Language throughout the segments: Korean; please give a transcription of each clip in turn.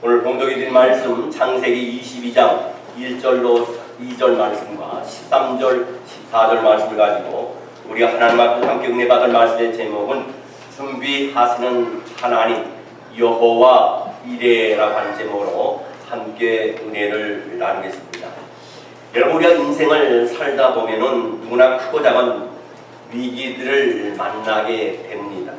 오늘 봉독해 드린 말씀 창세기 22장 1절로 2절 말씀과 13절, 14절 말씀을 가지고 우리가 하나님 앞에 함께 은혜 받을 말씀의 제목은 준비하시는 하나님 여호와 이레라고 하는 제목으로 함께 은혜를 나누겠습니다. 여러분, 우리가 인생을 살다 보면은 누구나 크고 작은 위기들을 만나게 됩니다.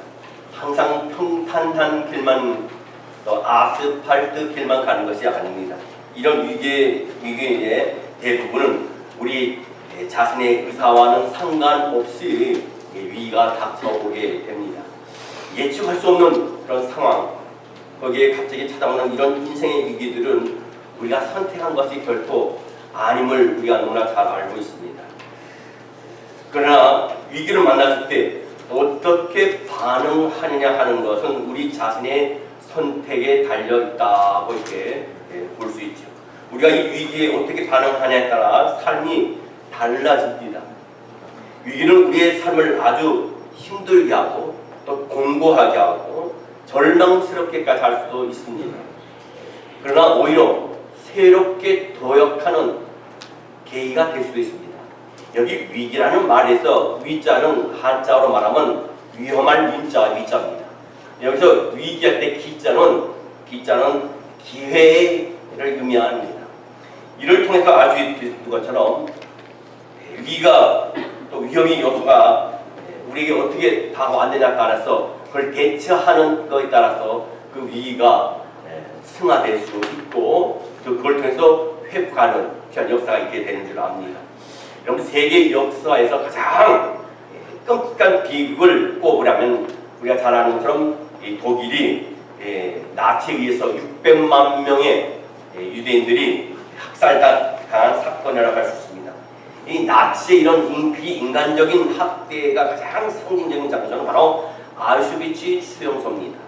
항상 평탄한 길만, 또 아스팔트 길만 가는 것이 아닙니다. 이런 위기의 대부분은 우리 자신의 의사와는 상관없이 위기가 닥쳐오게 됩니다. 예측할 수 없는 그런 상황, 거기에 갑자기 찾아오는 이런 인생의 위기들은 우리가 선택한 것이 결코 아님을 우리가 너무나 잘 알고 있습니다. 그러나 위기를 만났을 때 어떻게 반응하느냐 하는 것은 우리 자신의 선택에 달려있다고 이렇게 볼 수 있죠. 우리가 이 위기에 어떻게 반응하냐에 따라 삶이 달라집니다. 위기는 우리의 삶을 아주 힘들게 하고 또 공고하게 하고 절망스럽게까지 할 수도 있습니다. 그러나 오히려 새롭게 도약하는 계기가 될 수도 있습니다. 여기 위기라는 말에서 위자는 한자어로 말하면 위험한 위자입니다. 여기서 위기할 때 기자는 기회를 의미합니다. 이를 통해서 알 수 있는 것처럼 위기가 또 위험의 요소가 우리에게 어떻게 다가왔느냐에 따라서 그걸 대처하는 것에 따라서 그 위기가 승화될 수 있고 또 그걸 통해서 회복하는 그런 역사가 있게 되는 줄 압니다. 여러분, 세계 역사에서 가장 끔찍한 비극을 꼽으라면 우리가 잘 아는 것처럼 독일이 나치에 의해서 600만 명의 유대인들이 학살당한 사건이라고 할 수 있습니다. 이 나치의 이런 비인간적인 학대가 가장 상징적인 장소는 바로 아우슈비츠 수용소입니다.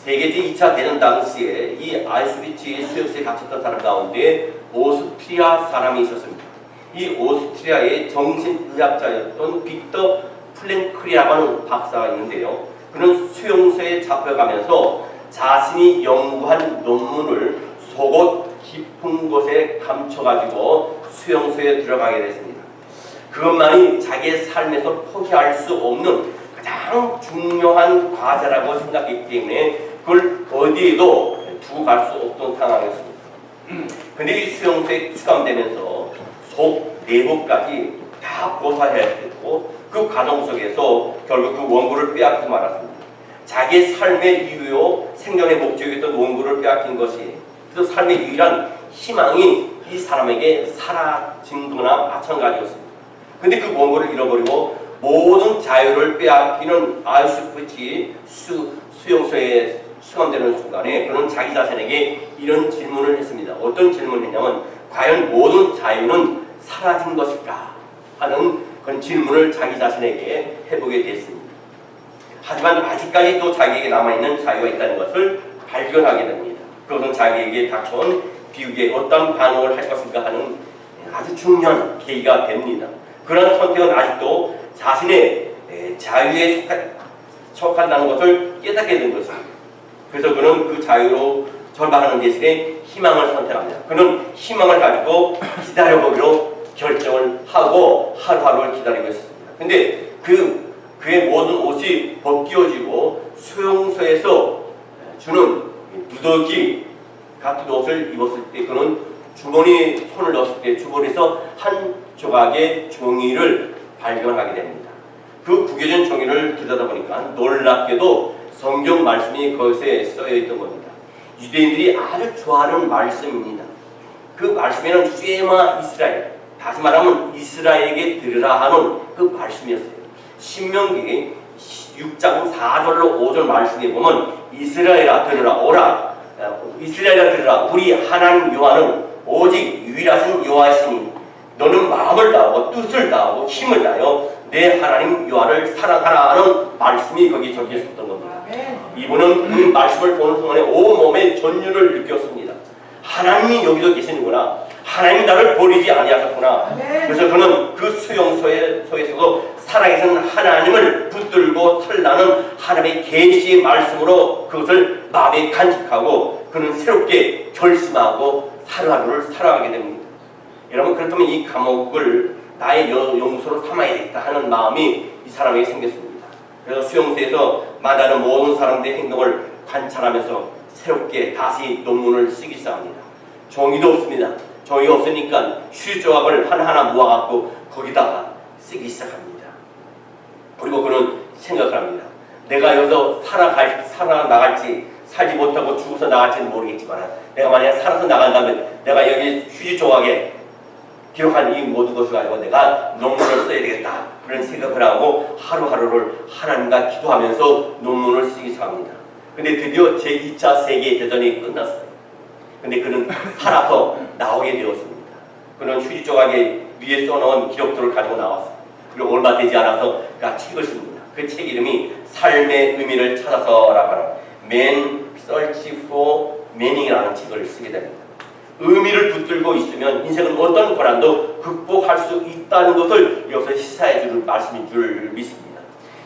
세계 제2차 대전 당시에 이 아우슈비츠 수용소에 갇혔던 사람 가운데 오스트리아 사람이 있었습니다. 이 오스트리아의 정신의학자였던 빅터 플랭클이라고 하는 박사가 있는데요. 그는 수용소에 잡혀가면서 자신이 연구한 논문을 속옷 깊은 곳에 감춰가지고 수용소에 들어가게 됐습니다. 그것만이 자기의 삶에서 포기할 수 없는 가장 중요한 과제라고 생각했기 때문에 그걸 어디에도 두고 갈 수 없던 상황이었습니다. 근데 이 수용소에 수감되면서 속 내부까지 다 고사해야 됐고 그 과정 속에서 결국 그 원고를 빼앗고 말았습니다. 자기의 삶의 이유요 생존의 목적이었던 원고를 빼앗긴 것이 그 삶의 유일한 희망이 이 사람에게 사라진 거나 마찬가지였습니다. 근데 그 원고를 잃어버리고 모든 자유를 빼앗기는 아우슈비츠 수용소에 수감되는 순간에 그는 자기 자신에게 이런 질문을 했습니다. 어떤 질문을 했냐면 과연 모든 자유는 사라진 것일까 하는 그런 질문을 자기 자신에게 해보게 됐습니다. 하지만 아직까지도 자기에게 남아있는 자유가 있다는 것을 발견하게 됩니다. 그것은 자기에게 닥쳐온 비극에 어떤 반응을 할 것인가 하는 아주 중요한 계기가 됩니다. 그런 선택은 아직도 자신의 자유에 속한다는 것을 깨닫게 된 것입니다. 그래서 그는 그 자유로 절망하는 대신에 희망을 선택합니다. 그는 희망을 가지고 기다려보기로 결정을 하고 하루하루를 기다리고 있습니다. 근데 그의 모든 옷이 벗겨지고 수용소에서 주는 누더기 같은 옷을 입었을 때 그는 주머니에 손을 넣었을 때 주머니에서 한 조각의 종이를 발견하게 됩니다. 그 구겨진 종이를 들여다보니까 놀랍게도 성경 말씀이 거기에 써있던 겁니다. 유대인들이 아주 좋아하는 말씀입니다. 그 말씀에는 쉐마 이스라엘, 다시 말하면 이스라엘에게 들으라 하는 그 말씀이었어요. 신명기 6장 4절로 5절 말씀에 보면 이스라엘아 들으라 오라, 이스라엘아 들으라 우리 하나님 여호와는 오직 유일하신 여호와시니 너는 마음을 다하고 뜻을 다하고 힘을 다하여 내 하나님 여호와를 사랑하라 하는 말씀이 거기 적혀 있었던 겁니다. 이분은 그 말씀을 보는 순간에 온몸에 전율을 느꼈습니다. 하나님이 여기서 계시는구나. 하나님이 나를 버리지 아니하셨구나. 그래서 그는 그 속에서도 살아계신 하나님을 붙들고 살라는 하나님의 계시의 말씀으로 그것을 마음에 간직하고 그는 새롭게 결심하고 하루하루를 살아가게 됩니다. 여러분, 그렇다면 이 감옥을 나의 영구소로 삼아야겠다 하는 마음이 이 사람에게 생겼습니다. 그래서 수용소에서 만나는 모든 사람들의 행동을 관찰하면서 새롭게 다시 논문을 쓰기 시작합니다. 종이도 없습니다. 종이가 없으니까 휴지 조각을 하나하나 모아갖고 거기다가 쓰기 시작합니다. 그리고 그는 생각을 합니다. 내가 여기서 살아나갈지 살지 못하고 죽어서 나갈지는 모르겠지만 내가 만약 살아서 나간다면 내가 여기 휴지 조각에 기록한 이 모든 것을 가지고 내가 논문을 써야 되겠다 그런 생각을 하고 하루하루를 하나님과 기도하면서 논문을 쓰기 시작합니다. 근데 드디어 제2차 세계대전이 끝났어요. 근데 그는 살아서 나오게 되었습니다. 그는 휴지 조각에 위에 써놓은 기록들을 가지고 나왔어요. 그리고 얼마 되지 않아서 책을 씁니다. 그 책 이름이 삶의 의미를 찾아서라고 하는 Man Search for Meaning이라는 책을 쓰게 됩니다. 의미를 붙들고 있으면 인생은 어떤 고난도 극복할 수 있다는 것을 여기서 시사해 주는 말씀인 줄 믿습니다.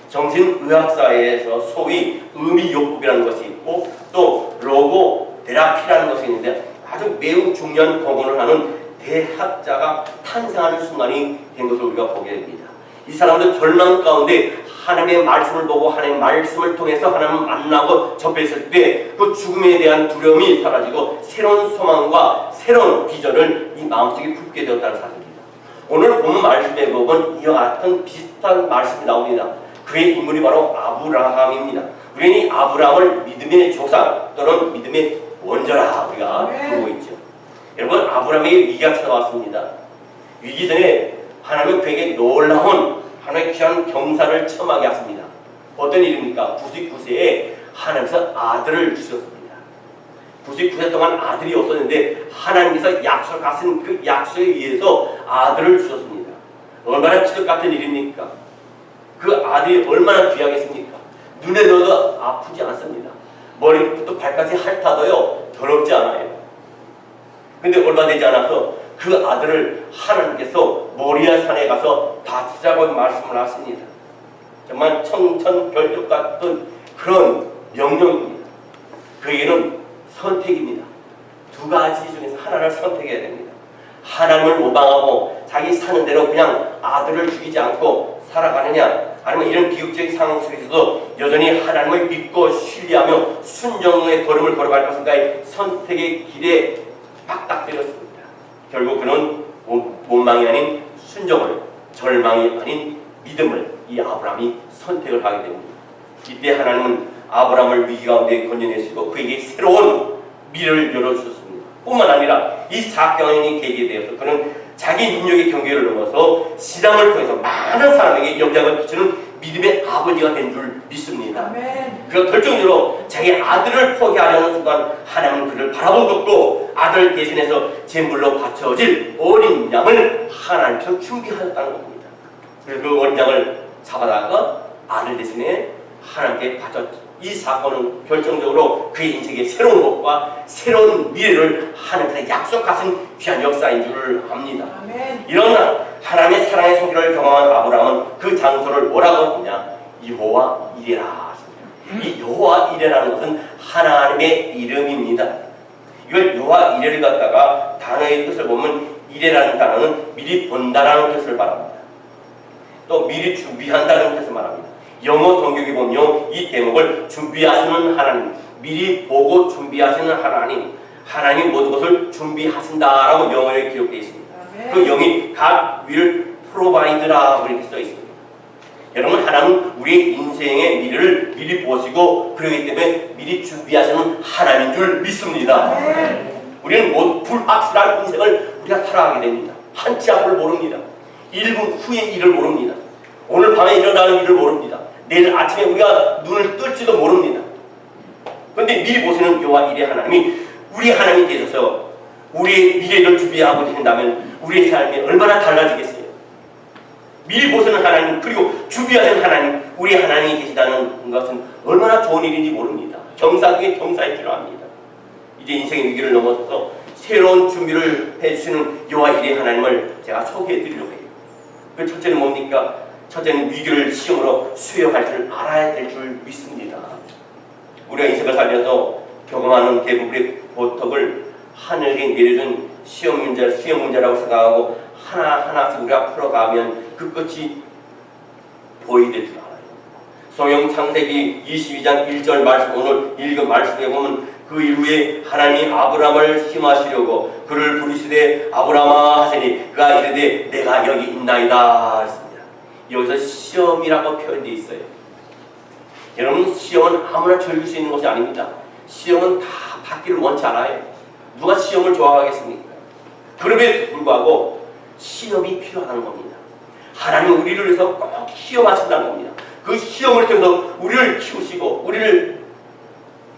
정신의학사에서 소위 의미요법이라는 것이 있고 또 로고 테라피라는 것이 있는데 아주 매우 중요한 공헌을 하는 대학자가 탄생하는 순간이 된 것을 우리가 보게 됩니다. 이 사람은 절망 가운데 하나님의 말씀을 보고 하나님의 말씀을 통해서 하나님을 만나고 접했을 때 그 죽음에 대한 두려움이 사라지고 새로운 소망과 새로운 비전을 이 마음속에 품게 되었다는 사실입니다. 오늘 본 말씀에 보면 이와 같은 비슷한 말씀이 나옵니다. 그의 인물이 바로 아브라함입니다. 우리는 이 아브라함을 믿음의 조상 또는 믿음의 원조라 우리가 부르고 있죠. 여러분, 아브라함에게 위기가 찾아왔습니다. 위기 전에 하나님은 그에게 놀라운 하나님의 귀한 경사를 체험하게 하십니다. 어떤 일입니까? 99세에 하나님께서 아들을 주셨습니다. 99세 동안 아들이 없었는데 하나님께서 약속하신 그 약속에 의해서 아들을 주셨습니다. 얼마나 기적 같은 일입니까? 그 아들이 얼마나 귀하겠습니까? 눈에 넣어도 아프지 않습니다. 머리부터 발까지 핥아도요 더럽지 않아요. 근데 얼마 되지 않아서 그 아들을 하나님께서 모리아 산에 가서 바치자고 말씀을 하십니다. 정말 청천벽력 같은 그런 명령입니다. 그에게는 선택입니다. 두 가지 중에서 하나를 선택해야 됩니다. 하나님을 모방하고 자기 사는 대로 그냥 아들을 죽이지 않고 살아가느냐, 아니면 이런 비극적인 상황 속에서도 여전히 하나님을 믿고 신뢰하며 순종의 걸음을 걸어갈 것인가의 선택의 길에 맞닥뜨렸습니다. 결국 그는 원망이 아닌 순종을, 절망이 아닌 믿음을 이 아브라함이 선택을 하게 됩니다. 이때 하나님은 아브라함을 위기 가운데 건져내시고 그에게 새로운 미래를 열어주셨습니다. 뿐만 아니라 이 사건이 계기되어서 그는 자기 능력의 경계를 넘어서 신앙을 통해서 많은 사람에게 영향을 끼치는 믿음의 아버지가 된 줄 믿습니다. 그리고 결정적으로 자기 아들을 포기하려는 순간 하나님은 그를 바라보고 아들 대신해서 제물로 바쳐질 어린 양을 하나님께서 준비하셨다는 겁니다. 그래서 그 어린 양을 잡아다가 아들 대신에 하나님께 바쳤죠. 이 사건은 결정적으로 그의 인생의 새로운 것과 새로운 미래를 하나님께서 약속하신 귀한 역사인 줄 압니다. 이런 하나님의 사랑의 손길을 경험한 아브라함은 그 장소를 뭐라고 하냐? 여호와 이레라 하십니다. 이 여호와 이레라는 것은 하나님의 이름입니다. 이걸 여호와 이레를 갖다가 단어의 뜻을 보면 이레라는 단어는 미리 본다라는 뜻을 말합니다. 또 미리 준비한다는 뜻을 말합니다. 영어 성경에 보면 이 대목을 준비하시는 하나님, 미리 보고 준비하시는 하나님, 하나님 모든 것을 준비하신다라고 영어에 기록되어 있습니다. 그 영이 God will provide라고 이렇게 써 있습니다. 여러분, 하나님은 우리의 인생의 미래를 미리 보시고 그러기 때문에 미리 준비하시는 하나님인 줄 믿습니다. 우리는 모두 불확실한 인생을 우리가 살아가게 됩니다. 한치 앞을 모릅니다. 1분 후의 일을 모릅니다. 오늘 밤에 일어나는 일을 모릅니다. 내일 아침에 우리가 눈을 뜰지도 모릅니다. 그런데 미리 보시는 여호와 이레 하나님이 우리 하나님이 계셔서 우리의 미래를 준비하고 계신다면 우리의 삶이 얼마나 달라지겠어요? 미리 보시는 하나님, 그리고 준비하신 하나님, 우리 하나님이 계시다는 것은 얼마나 좋은 일인지 모릅니다. 경사 중에 경사에 필요합니다. 이제 인생의 위기를 넘어서서 새로운 준비를 해주시는 여호와 이레 하나님을 제가 소개해 드리려고 해요. 그 첫째는 뭡니까? 첫째는 위기를 시험으로 수용할 줄 알아야 될 줄 믿습니다. 우리가 인생을 살면서 경험하는 대부분의 고통을 하늘이 내려준 시험 문제라고 생각하고 하나하나씩 우리가 풀어가면 그 끝이 보이될 줄 알아요. 성경 창세기 22장 1절 말씀, 오늘 읽은 말씀에 보면 그 이후에 하나님이 아브라함을 시험하시려고 그를 부르시되 아브라함아 하시니 그가 이르되 내가 여기 있나이다 했습니다. 여기서 시험이라고 표현되어 있어요. 여러분, 시험은 아무나 즐길 수 있는 것이 아닙니다. 시험은 다 받기를 원치 않아요. 누가 시험을 좋아하겠습니까? 그럼에도 불구하고 시험이 필요하다는 겁니다. 하나님은 우리를 위해서 꼭 시험하신다는 겁니다. 그 시험을 통해서 우리를 키우시고 우리를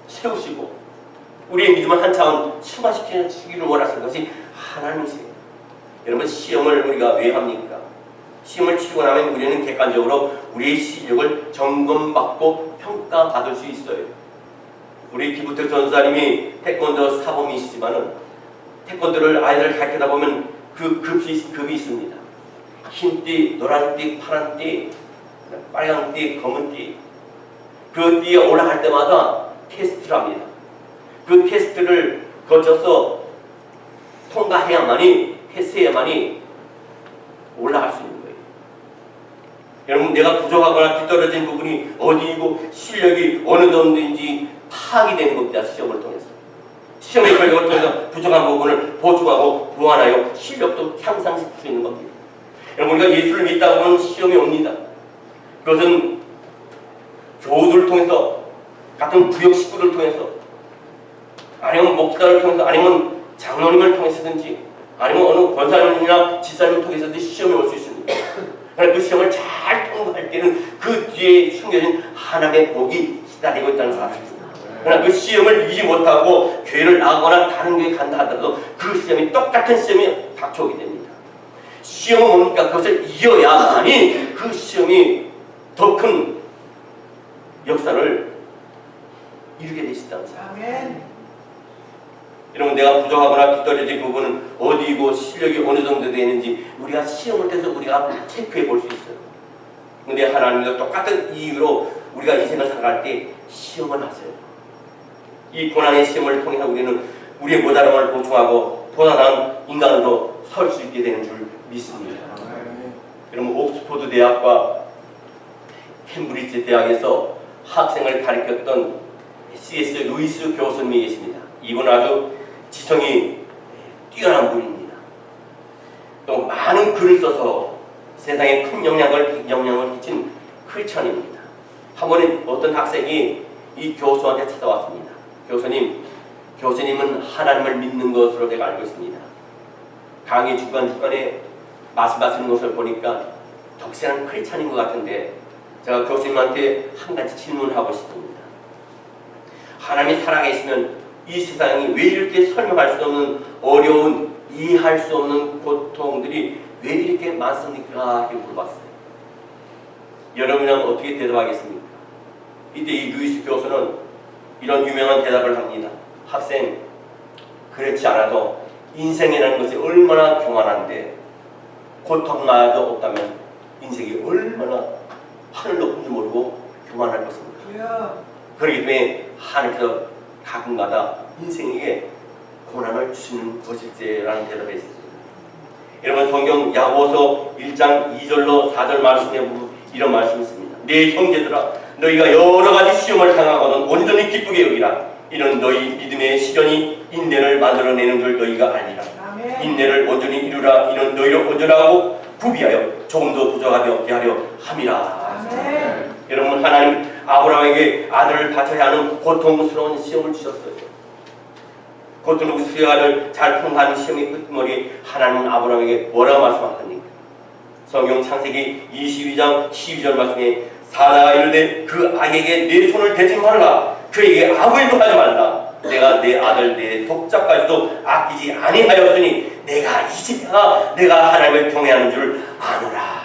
세우시고 우리의 믿음을 한 차원 승화시키기를 원하시는 것이 하나님이세요. 여러분, 시험을 우리가 왜 합니까? 시험을 치고 나면 우리는 객관적으로 우리의 실력을 점검받고 평가받을 수 있어요. 우리 기부터 전사님이 태권도 사범이시지만은 태권도를 아이들 가르치다 보면 그 급이 있습니다. 흰띠, 노란띠, 파란띠, 빨간띠, 검은띠. 그 띠에 올라갈 때마다 테스트를 합니다. 그 테스트를 거쳐서 통과해야만이, 패스해야만이 올라갈 수 있는 거예요. 여러분, 내가 부족하거나 뒤떨어진 부분이 어디이고 실력이 어느 정도인지 파악이 되는 겁니다. 시험을 통해서. 시험의 결과를 통해서 부족한 부분을 보충하고 보완하여 실력도 향상시킬 수 있는 겁니다. 여러분, 우리가 예수를 믿다 보면 시험이 옵니다. 그것은 교우들을 통해서, 같은 구역 식구를 통해서, 아니면 목사를 통해서, 아니면 장로님을 통해서든지, 아니면 어느 권사님이나 지사님을 통해서든지 시험이 올 수 있습니다. 그러나 그 시험을 잘 통과할 때는 그 뒤에 숨겨진 하나님의 복이 기다리고 있다는 사실입니다. 그러나 그 시험을 이기지 못하고 교회를 나가거나 다른 교회 간다 하더라도 그 시험이 똑같은 시험이 닥쳐오게 됩니다. 시험은 뭡니까? 그것을 이겨야만이 그 시험이 더 큰 역사를 이루게 되신다는 사실. 여러분, 내가 부족하거나 뒤떨어진 부분은 어디이고 실력이 어느 정도 되는지 우리가 시험을 통해서 우리가 체크해 볼 수 있어요. 그런데 하나님과 똑같은 이유로 우리가 인생을 살아갈 때 시험을 하세요. 이 고난의 시험을 통해서 우리는 우리의 모자람을 보충하고 보다 나은 인간으로 설 수 있게 되는 줄 믿습니다. 여러분, 옥스포드 대학과 캠브리지 대학에서 학생을 가르쳤던 C.S. 루이스 교수님이 계십니다. 이분은 아주 지성이 뛰어난 분입니다. 또 많은 글을 써서 세상에 큰 영향을 끼친 크리스천입니다. 한 번에 어떤 학생이 이 교수한테 찾아왔습니다. 교수님은 하나님을 믿는 것으로 제가 알고 있습니다. 강의 중간중간에 말씀하시는 것을 보니까 덕세한 크리스천인 것 같은데 제가 교수님한테 한 가지 질문하고 싶습니다. 하나님이 살아계시면 이 세상이 왜 이렇게 설명할 수 없는 어려운, 이해할 수 없는 고통들이 왜 이렇게 많습니까? 이렇게 물어봤어요. 여러분은 어떻게 대답하겠습니까? 이때 이 루이스 교수는 이런 유명한 대답을 합니다. 학생, 그렇지 않아도 인생이라는 것이 얼마나 교만한데 고통마저 없다면 인생이 얼마나 하늘 높은 줄 모르고 교만할 것입니까? 그렇기 때문에 하나님께서 가끔가다 인생에게 고난을 주시는 것일지라는 대답을 했습니다. 여러분, 성경 야고보서 1장 2절로 4절 말씀에 보면 이런 말씀이 있습니다. 내 형제들아, 너희가 여러 가지 시험을 당하거든 온전히 기쁘게 여기라. 이는 너희 믿음의 시련이 인내를 만들어내는 줄 너희가 알리라. 인내를 온전히 이루라. 이는 너희를 온전하고 구비하여 조금 더 부족하게 없게 하려 함이라. 여러분, 하나님 아브라함에게 아들을 바쳐야 하는 고통스러운 시험을 주셨어요. 고통스러운 시험을 잘 통과하는 시험의 끝머리 하나님은 아브라함에게 뭐라고 말씀하셨습니까? 성경 창세기 22장 12절 말씀에 사라가 이르되 그 아이에게 내 손을 대지 말라. 그에게 아무 일도 하지 말라. 내가 내 아들 내 독자까지도 아끼지 아니하였으니 내가 이제야 내가 하나님을 경외하는 줄 아노라.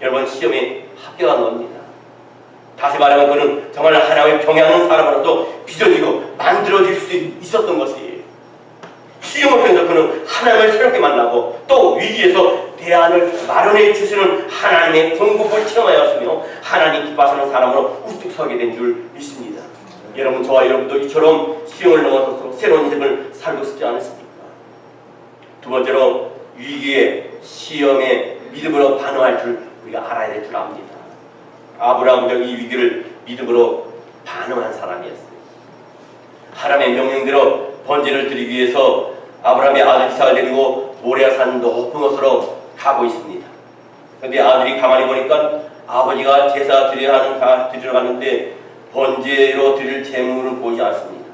여러분, 시험에 합격한 겁니다. 다시 말하면 그는 정말 하나님을 경외하는 사람으로서 빚어지고 만들어질 수 있었던 것이에요. 하나님을 새롭게 만나고 또 위기에서 대안을 마련해 주시는 하나님의 공급을 체험하였으며 하나님 기뻐하시는 사람으로 우뚝 서게 된 줄 믿습니다. 여러분, 저와 여러분도 이처럼 시험을 넘어서서 새로운 인생을 살고 싶지 않으십니까? 두 번째로 위기에 시험에 믿음으로 반응할 줄 우리가 알아야 될 줄 압니다. 아브라함도 이 위기를 믿음으로 반응한 사람이었어요. 하나님의 명령대로 번제를 드리기 위해서 아브라함의 아들 이삭을 데리고 모리아산 높은 곳으로 가고 있습니다. 그런데 아들이 가만히 보니까 아버지가 제사 드리러 가는데 번제로 드릴 재물을 보이지 않습니다.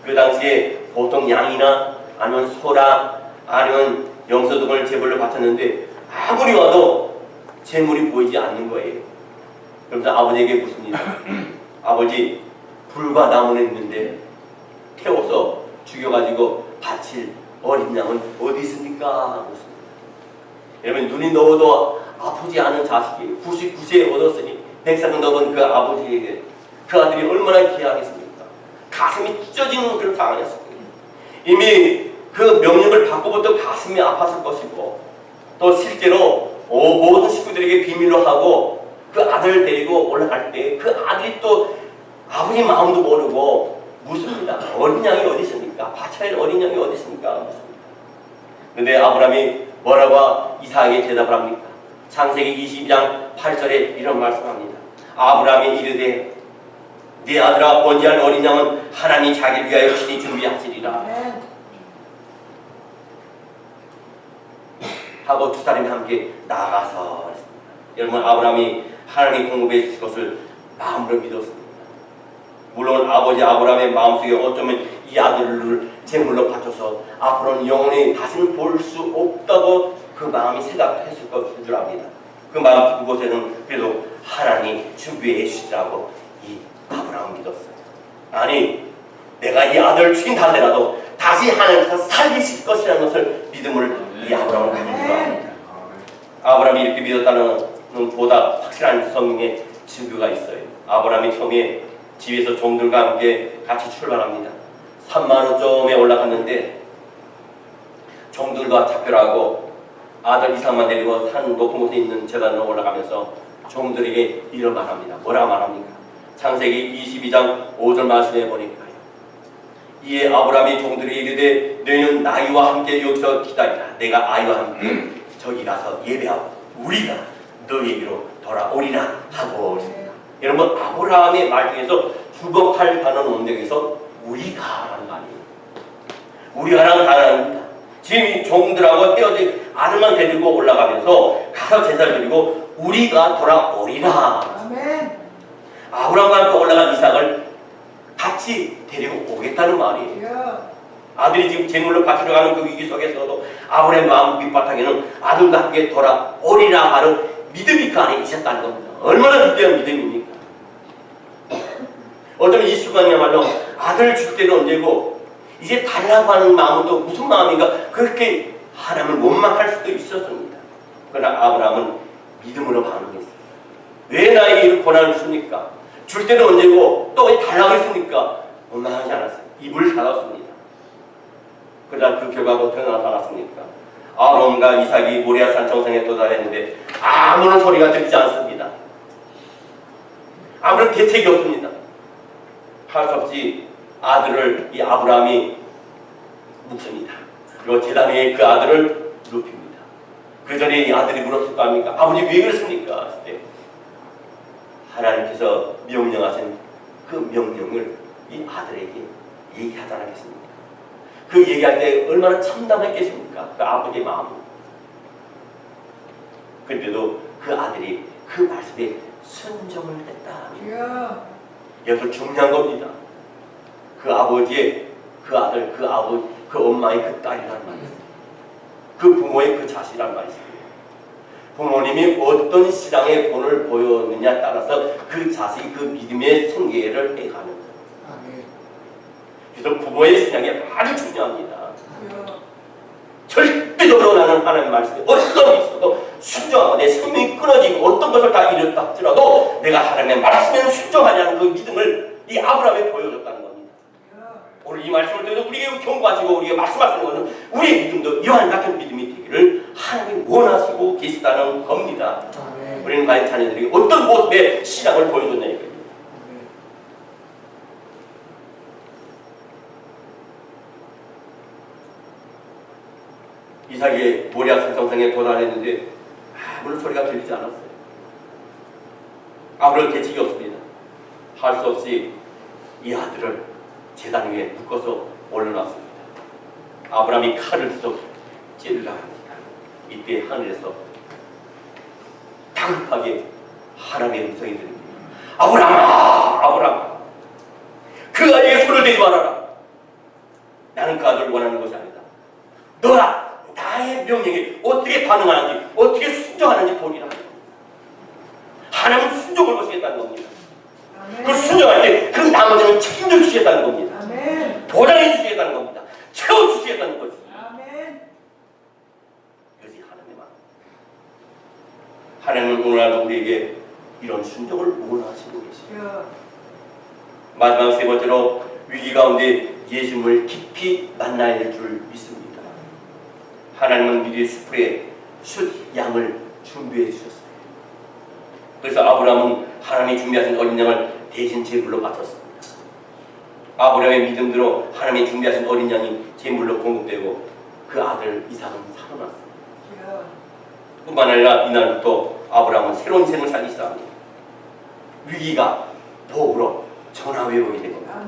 그 당시에 보통 양이나 아니면 소라 아니면 염소 등을 제물로 바쳤는데 아무리 와도 재물이 보이지 않는 거예요. 그러면서 아버지에게 묻습니다. 아버지, 불과 나무는 있는데 태워서 죽여가지고 바칠 어린 양은 어디 있습니까? 묻습니다. 여러분, 눈이 넣어도 아프지 않은 자식이 99세 얻었으니 100살 넘은 그 아버지에게 그 아들이 얼마나 귀하겠습니까? 가슴이 찢어지는 그런 상황이었습니다. 이미 그 명령을 받고부터 가슴이 아팠을 것이고 또 실제로 모든 식구들에게 비밀로 하고 그 아들을 데리고 올라갈 때 그 아들이 또 아버지 마음도 모르고 묻습니다. 어린 양이 어디 있습니까? 바쳐야 할 어린 양이 어디 있습니까? 묻습니다. 그런데 아브라함이 뭐라고 이삭에게 대답을 합니까? 창세기 22장 8절에 이런 말씀합니다. 아브라함이 이르되 네 아들아, 번제할 어린 양은 하나님이 자기를 위하여 친히 준비하시리라 하고 두 사람이 함께 나가서 했습니다. 여러분, 아브라함이 하나님이 공급해 주실 것을 마음으로 믿었습니다. 물론 아버지 아브라함의 마음속에 어쩌면 이 아들을 제물로 바쳐서 앞으로는 영원히 다시는 볼 수 없다고 그 마음이 생각했을 것인 줄 압니다. 그 마음 그곳에는 그래도 하나님이 준비해 주시라고 이 아브라함은 믿었어요. 아니, 내가 이 아들을 죽인다 하더라도 다시 하나님께서 살리실 것이라는 것을 믿음을 이 아브라함은 가진 줄 압니다. 아브라함이 이렇게 믿었다는 보다 확실한 성경의 증거가 있어요. 아브라함이 처음에 집에서 종들과 함께 같이 출발합니다. 3만원쯤에 올라갔는데 종들과 작별하고 아들 이삭만 데리고 산 높은 곳에 있는 제단으로 올라가면서 종들에게 이런 말합니다. 뭐라 말합니까? 창세기 22장 5절 말씀에 보니까요. 이에 아브라함이 종들에게 이르되 너희는 나이와 함께 여기서 기다리라. 내가 아이와 함께 저기 가서 예배하고 우리가 너희에게로 돌아오리라 하고 있습니다. 여러분, 아브라함의 말 중에서 주법할 단어 원적에서 우리가라는 말이에요. 우리가라는 단어입니다. 지금 이 종들하고 헤어진 아들만 데리고 올라가면서 가서 제사를 드리고 우리가 돌아오리라. 아멘. 아브라함과 함께 올라간 이삭을 같이 데리고 오겠다는 말이에요. 아들이 지금 제물로 바치러 가는 그 위기 속에서도 아브라함의 마음 밑바탕에는 아들과 함께 돌아오리라 하는 믿음이 그 안에 있었다는 겁니다. 얼마나 위대한 믿음입니까? 어쩌면 이 순간이야말로 아들을 줄 때는 언제고 이제 달라고 하는 마음은 또 무슨 마음인가, 그렇게 하나님을 원망할 수도 있었습니다. 그러나 아브라함은 믿음으로 반응했어요. 왜 나에게 이런 고난을 줍니까? 줄 때는 언제고 또 왜 달라고 했습니까? 원망하지 않았어요. 입을 닫았습니다. 그러나 그 결과가 어떻게 나타났습니까? 아브라함과 이삭이 모리아산 정상에 도달했는데 아무런 소리가 들리지 않습니다. 아무런 대책이 없습니다. 할 수 없이 아들을 이 아브라함이 묻습니다. 그리고 제단 위에 그 아들을 눕힙니다. 그 전에 이 아들이 물었을 거 아닙니까? 아버지 왜 그랬습니까? 했을 때 하나님께서 명령하신 그 명령을 이 아들에게 얘기하지 않았겠습니까? 그 얘기할 때 얼마나 참담했겠습니까? 그 아버지의 마음은. 그런데도 그 아들이 그 말씀에 순종을 했다. 여기서 중요한 겁니다. 그 아버지의 그 아들, 그 아버지, 그 엄마의 그 딸이라는 말이 있습니다. 그 부모의 그 자식이라는 말이 있습니다. 부모님이 어떤 신앙의 본을 보였느냐에 따라서 그 자식이 그 믿음의 승계를 해가는 거예요. 그래서 부모의 신앙이 아주 중요합니다. 절대적으로 나는 하나님 말씀에 어떤 일이 있어도 순종하고 내 생명이 끊어지고 어떤 것을 다 잃었다 할지라도 내가 하나님의 말씀에 순종하냐는 그 믿음을 이 아브라함에 보여줬다는 겁니다. 오늘 오늘 이 말씀을 통해서 우리에게 경고하시고 우리에게 말씀하시는 것은 우리의 믿음도 이러한 같은 믿음이 되기를 하나님이 원하시고 계시다는 겁니다. 우리는 과연 자녀들이 어떤 모습의 신앙을 보여줬냐 이거예요. 이삭이 모리아 산정상에 도달했는데 아무런 소리가 들리지 않았어요. 아무런 대책이 없습니다. 할 수 없이 이 아들을 제단 위에 묶어서 올려놨습니다. 아브라함이 칼을 쏘 찌르려 합니다. 이때 하늘에서 다급하게 하나님의 음성이 들립니다. 아브라함아, 아브라함아, 그 아이에게 손을 대지 말아라. 나는 그 아들을 원하는 것이 아니다. 너가 나의 명령에 어떻게 반응하는지, 어떻게 순종하는지 보리라. 하나님은 순종을 거시겠다는 겁니다. 그 순종할 때 그 나머지는 책임져 주시겠다는 겁니다. 보장해 주시겠다는 겁니다. 채워 주시겠다는 거지. 그것이 하나님의 마음. 하나님은 오늘날도 우리에게 이런 순종을 원하시고 계십니다. 마지막 세 번째로 위기 가운데 예수님을 깊이 만나야 할 줄 믿습니다. 하나님은 미리 수풀에 숫 양을 준비해 주셨어요. 그래서 아브라함은 하나님이 준비하신 어린 양을 대신 제물로 바쳤습니다. 아브라함의 믿음대로 하나님이 준비하신 어린 양이 제물로 공급되고 그 아들 이삭은 살아났습니다. 뿐만 아니라 이날부터 아브라함은 새로운 생을 살기 시작합니다. 위기가 복으로 전화위복이 된 겁니다.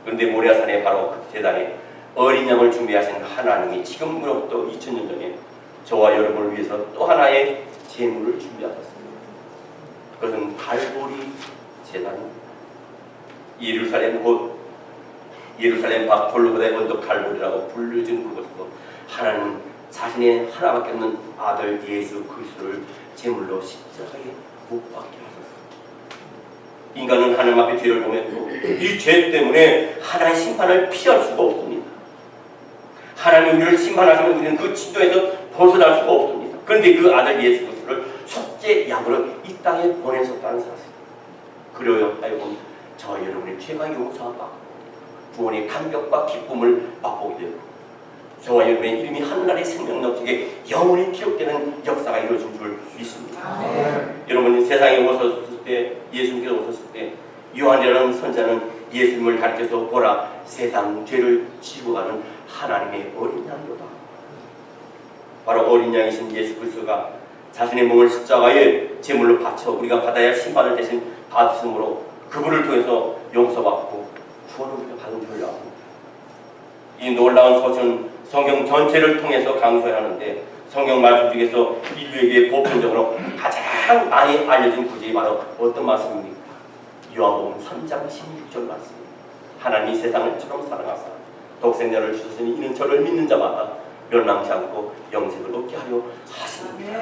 그런데 모리아산에 바로 그 제단에 어린 양을 준비하신 하나님이 지금으로부터 2000년 전에 저와 여러분을 위해서 또 하나의 제물을 준비하셨습니다. 그것은 갈보리 제단입니다. 예루살렘 밖 골고다의 언덕 갈보리라고 불려진 그곳에서 하나님은 자신의 하나밖에 없는 아들 예수 그리스도를 제물로 십자가에 못 박게 하셨습니다. 인간은 하나님 앞에 죄를 범했고 이 죄 때문에 하나님의 심판을 피할 수가 없습니다. 하나님 우리를 심판하시면 우리는 그 진도에서 벗어날 수가 없습니다. 그런데 그 아들 예수 그리스도를 첫째 양으로 이 땅에 보내셨다는 사실. 그래요 하여금 저와 여러분의 죄가 용서받고 구원의 감격과 기쁨을 맛보게 되고 저와 여러분의 이름이 하늘나라의 생명 넘치게 영원히 기록되는 역사가 이루어진 줄 믿습니다. 여러분이 세상에 오셨을 때 예수님께서 오셨을 때 요한이라는 선자는 예수님을 가르쳐서 보라 세상 죄를 지고 가는 하나님의 어린 양이로다. 바로 어린 양이신 예수 그리스도가 자신의 몸을 십자가에 제물로 바쳐 우리가 받아야 할 심판을 대신 받으심으로 그분을 통해서 용서받고 구원을 우리가 받은 줄을 압니다. 이 놀라운 소식은 성경 전체를 통해서 강조해야 하는데 성경 말씀 중에서 인류에게 보편적으로 가장 많이 알려진 구절이 바로 어떤 말씀입니까? 요한복음 3장 16절 말씀입니다. 하나님이 세상을 처럼 사랑하사 독생자를 주셨으니 이는 저를 믿는 자마다 멸망치 않고 영생을 얻게 하려 하십니다.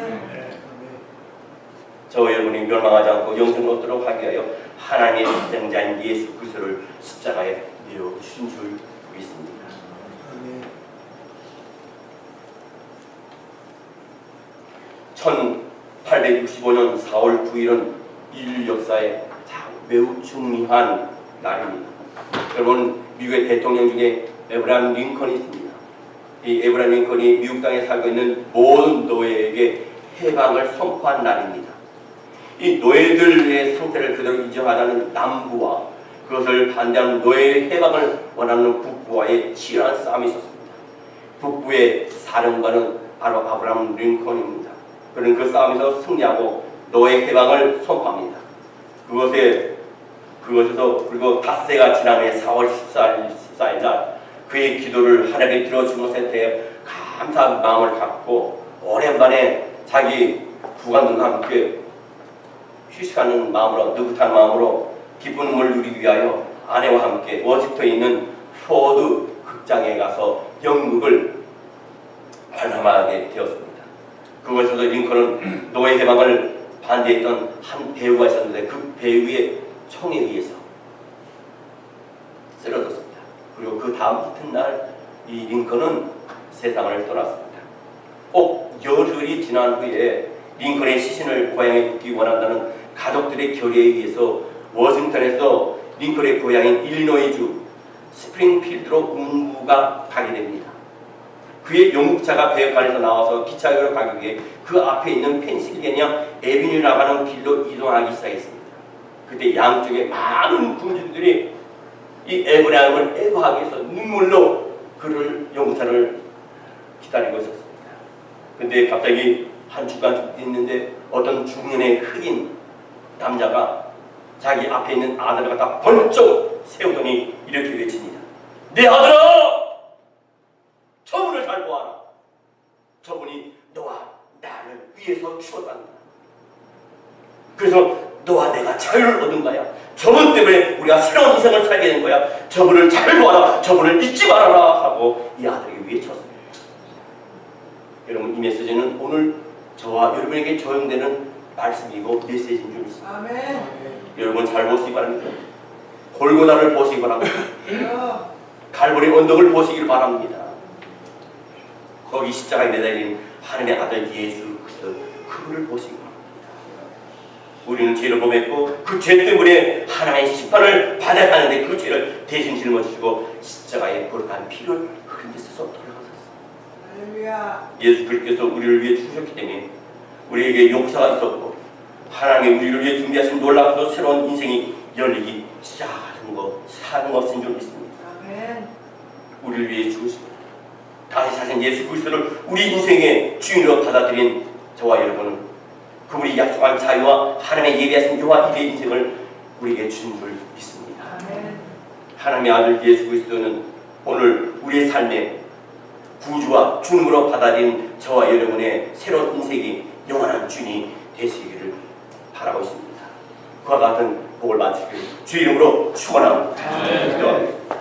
저와 여러분이 멸망하지 않고 영생을 얻도록 하기 위하여 하나님의 독생자인 예수 그리스도를 십자가에 내어주신 줄 믿습니다. 1865년 4월 9일은 인류 역사에 매우 중요한 날입니다. 여러분 미국의 대통령 중에 에브라함 링컨이 있습니다. 이 에브라함 링컨이 미국 땅에 살고 있는 모든 노예에게 해방을 선포한 날입니다. 이 노예들의 상태를 그대로 인정하자는 남부와 그것을 반대하는 노예의 해방을 원하는 북부와의 치열한 싸움이 있었습니다. 북부의 사령관은 바로 아브라함 링컨입니다. 그는 그 싸움에서 승리하고 노예 해방을 선포합니다. 그것에서 그리고 닷새가 지난 후에 4월 14일 날 그의 기도를 하나님께 들어준 것에 대해 감사한 마음을 갖고 오랜만에 자기 부관들과 함께 휴식하는 마음으로 느긋한 마음으로 기쁨을 누리기 위하여 아내와 함께 워싱턴에 있는 포드 극장에 가서 연극을 관람하게 되었습니다. 그곳에서 링컨은 노예 해방을 반대했던 한 배우가 있었는데 그 배우의 총에 의해서 쓰러졌습니다. 그리고 그 다음 이튿날 이 링컨은 세상을 떠났습니다. 꼭 열흘이 지난 후에 링컨의 시신을 고향에 묻기 원한다는 가족들의 결의에 의해서 워싱턴에서 링컨의 고향인 일리노이주 스프링필드로 운구가 가게 됩니다. 그의 영국차가 배역관에서 나와서 기차역으로 가기 위해 그 앞에 있는 펜실베니아 에비뉴라고 하는 길로 이동하기 시작했습니다. 그때 양쪽에 많은 군중들이 이 에브라임을 애도하기 위해서 눈물로 그를 영국차를 기다리고 있었습니다. 근데 갑자기 한 주간 있는데 어떤 중년의 흑인 남자가 자기 앞에 있는 아들을 갖다 번쩍 세우더니 이렇게 외칩니다. 내 아들아! 저분을 잘 보아라. 저분이 너와 나를 위해서 죽었단다. 그래서 너와 내가 자유를 얻은 거야. 저분 때문에 우리가 새로운 인생을 살게 된 거야. 저분을 잘 보아라. 저분을 잊지 말아라 하고 이 아들에게 외쳤습니다. 여러분, 이 메시지는 오늘 저와 여러분에게 적용되는 말씀이고 메시지인 줄 믿습니다. 아멘. 여러분 잘 보시기 바랍니다. 골고다를 보시기 바랍니다. 갈보리 언덕을 보시길 바랍니다. 거기 십자가에 매달린 하나님의 아들 예수 그리스도 그분을 보시기 바랍니다. 우리는 죄를 범했고 그 죄 때문에 하나님의 심판을 받아야 하는데 그 죄를 대신 짊어지시고 십자가에 거룩한 피를 흘리셔서 돌아가셨습니다. 할렐루야. 예수 그리스도께서 우리를 위해 죽으셨기 때문에 우리에게 용서가 있었고 하나님이 우리를 위해 준비하신 놀랍고 새로운 인생이 열리기 시작하는 것, 사는 것인 줄 믿습니다. 아멘. 우리를 위해 죽으시고 다시 사신 예수 그리스도를 우리 인생의 주인으로 받아들인 저와 여러분은 그분이 약속한 자유와 하나님의 예비하신 여호와 이의 인생을 우리에게 주신 줄 믿습니다. 아멘. 하나님의 아들 예수 그리스도는 오늘 우리의 삶에 구주와 주님으로 받아들인 저와 여러분의 새로운 인생이 영원한 주인이 되시기를 바라고 있습니다. 그와 같은 복을 받으시길 주 이름으로 축원합니다. 기도하겠습니다.